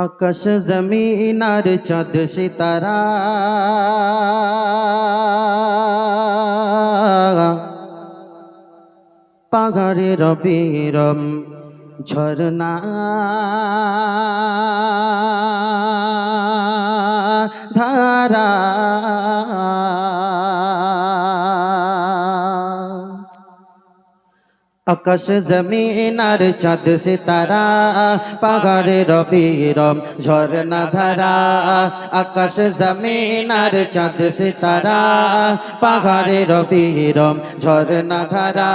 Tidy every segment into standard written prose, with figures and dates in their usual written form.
আকাশ জমিন আর চাঁদ সিতারা পাহাড়ে রবিরম ঝরনা ধারা আকাশ জমিন আর চাঁদ সিতারা পাহাড়ে রবিরম ঝরনা ধারা আকাশ জমিন আর চাঁদ সিতারা পাহাড়ে রবিরম ঝরনা ধারা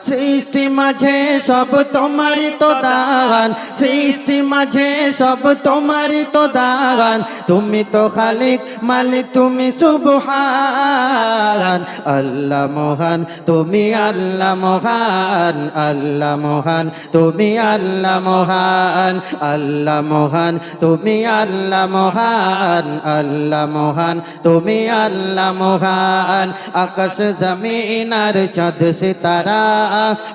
সৃষ্টি মাঝে সব তোমারই তো দান সৃষ্টি মাঝে সব তোমারই তো দান তুমি তো খালিক মালিক তুমি সুবহান আল্লাহ মহান তুমি আল্লাহ মহান আল্লাহ মহান তুমি আল্লাহ মহান আল্লাহ মহান তুমি আল্লাহ মহান আল্লাহ মহান তুমি আল্লাহ মহান আকাশ জমিন আর চাঁদ সিতারা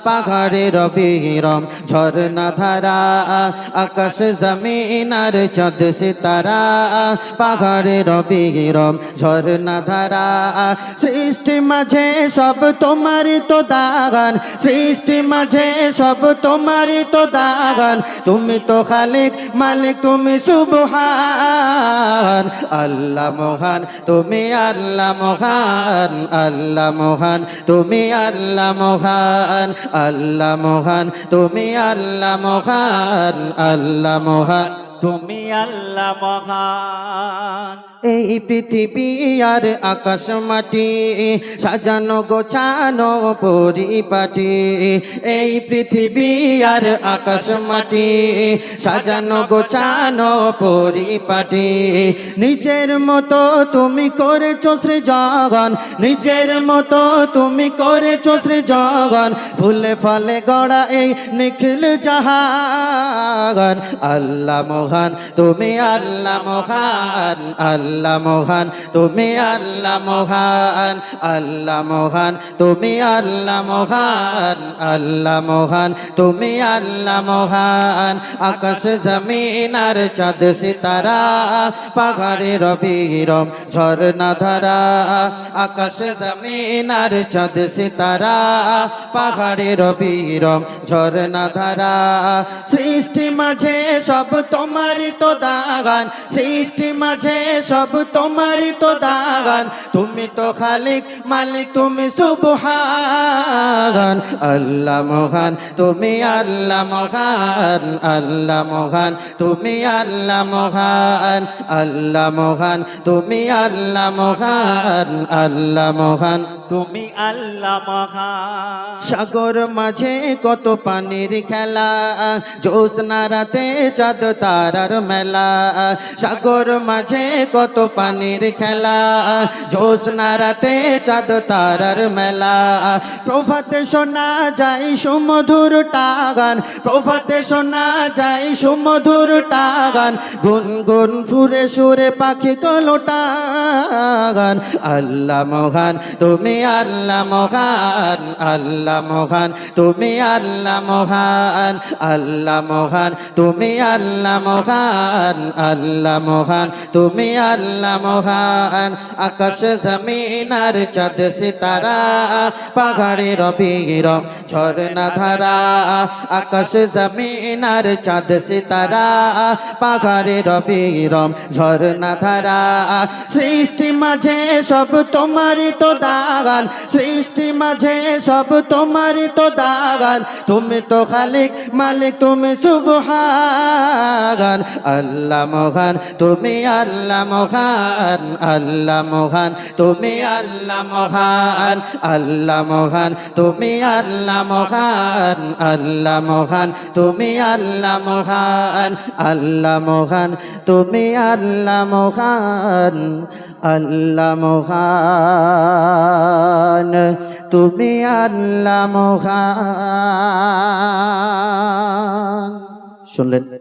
পাহাড়ে রবিরম ঝরনা ধারা আকাশ জমিন আর চাঁদ সিতারা পাহাড়ে রবিরম ঝরনা ধারা সৃষ্টি মাঝে সব তোমারই তো দান সৃষ্টি মাঝে সব তোমারই তো দান তুমি তো খালিক মালিক তুমি সুবহান আল্লাহ মহান তুমি আল্লাহ মহান আল্লাহ মহান তুমি আল্লাহ মহান আল্লাহ মহান তুমি আল্লাহ মহান আল্লাহ মহান তুমি আল্লাহ মহান। এই পৃথিবী আর আকাশ মাটি সাজানো গোছানো পরিপাটি এই পৃথিবী আর আকাশ মাটি সাজানো গোছানো পরিপাটি নিজের মতো তুমি করেছো সৃজন নিজের মতো তুমি করেছো সৃজন ফুলে ফলে গড়া এই নিখিল জাহান আল্লাহ মহান তুমি আল্লাহ মহান আল্লাহ মহান তুমি আল্লাহ মহান আল্লাহ মহান তুমি আল্লাহ মহান আল্লাহ মহান তুমি আল্লাহ মহান আকাশ জমিন আর চাঁদ সিতারা পাহাড়ে রবিরম ঝরনা ধারা আকাশ জমিন আর চাঁদ সিতারা পাহাড়ে রবিরম ঝরনা ধারা সৃষ্টি মাঝে সব তোমারই তো দান সৃষ্টি মাঝে সব তোমারই তো দান তুমি তো খালিক মালিক তুমি সুবহান আল্লাহ মহান তুমি আল্লাহ মহান আল্লাহ মহান তুমি আল্লাহ মহান আল্লাহ মহান তুমি আল্লাহ মহান আল্লাহ মহান তুমি আল্লাহ মহান। সাগর মাঝে কত পানির খেলা জ্যোৎস্না রাতে চাঁদ তারার মেলা সাগর মাঝে কত পানির খেলা জ্যোৎস্না রাতে চাঁদ তারার মেলা প্রভাতে শোনা যায় সুমধুর টাগান প্রভাতে শোনা যায় সুমধুর টাগান গুনগুন ফুরে সুরে পাখি কলো টাগান আল্লাহ মহান তুমি আল্লাহ মহান আল্লাহ মহান তুমি আল্লাহ মহান আল্লাহ মহান তুমি আল্লাহ মহান আল্লাহ মহান তুমি আল্লাহ মহান আকাশ জমিন আর চাঁদ সিতারা পাহাড়ে রবিরম ঝরনা ধারা আকাশ জমিন আর চাঁদ সিতারা পাহাড়ে রবিরম ঝরনা ধারা সৃষ্টি মাঝে সব তোমারই তো দান সৃষ্টি মাঝে সব তোমারই তো দান তুমি তো খালিক মালিক তুমি সুবহান আল্লাহ মহান তুমি আল্লাহ মহান আল্লাহ মহান তুমি আল্লাহ মহান আল্লাহ মহান তুমি আল্লাহ মহান আল্লাহ মহান তুমি আল্লাহ মহান আল্লাহ মহান তুমি আল্লাহ মহান আল্লাহ মহান তুমি আল্লাহ মহান। শুনলেন।